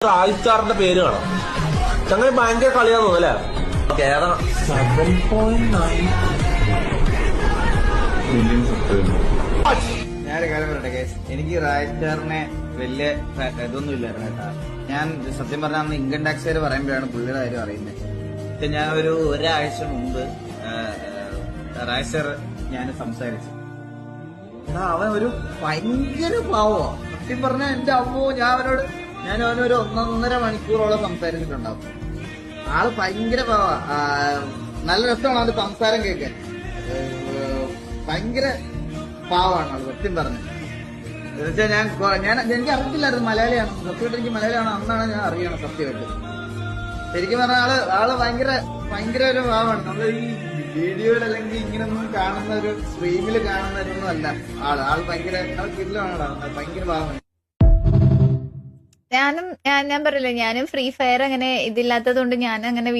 റായിസ്റ്റാറിന്റെ പേര് കാണാം. ചങ്ങനെ ഭയങ്കര കളിയാന്ന് തോന്നുന്നു അല്ലേ? Kerala 7.9 million subscribers. ഞാനൊരു കാര്യം പറയട്ടെ കേസ്, എനിക്ക് റായിസ്റ്റാറിനെ വലിയ ഇതൊന്നും ഇല്ലായിരുന്നു കേട്ടാ. ഞാൻ സത്യം പറഞ്ഞാൽ അന്ന് ഇൻകം ടാക്സുകാർ പറയുമ്പോഴാണ് പുള്ളിയുടെ കാര്യം അറിയുന്നത്. പക്ഷെ ഞാൻ ഒരാഴ്ച മുമ്പ് റായിസ്റ്റാർ ഞാൻ സംസാരിച്ചു. അവൻ ഒരു ഭയങ്കര പാവോ. സത്യം പറഞ്ഞാൽ എന്റെ അമ്മോ, ഞാൻ അവനൊരു 1.5 മണിക്കൂറോളം സംസാരിച്ചിട്ടുണ്ടാവും. ആള് ഭയങ്കര പാവാ. നല്ല രസമാണ് അവന്റെ സംസാരം കേൾക്കാൻ. ഭയങ്കര പാവാണ് ആള് സത്യം പറഞ്ഞത്. എന്നുവെച്ചാൽ എനിക്ക് അറിയത്തില്ലായിരുന്നു മലയാളിയാണ്. സത്യമായിട്ട് എനിക്ക് മലയാളിയാണ് അന്നാണ് ഞാൻ അറിയണം സത്യമായിട്ട്. ശരിക്കും പറഞ്ഞാൽ ആള് ഭയങ്കര ഒരു പാവാണ്. നമ്മൾ ഈ വീഡിയോയിൽ അല്ലെങ്കിൽ ഇങ്ങനൊന്നും കാണുന്ന ഒരു സ്ട്രീമിൽ കാണുന്നതൊന്നും അല്ല ആള് ഭയങ്കര കില്ലാണ്. ഭയങ്കര പാവമാണ്. ഞാൻ പറയില്ല, ഞാനും ഫ്രീ ഫയർ അങ്ങനെ ഇതില്ലാത്തത് കൊണ്ട് ഞാൻ അങ്ങനെ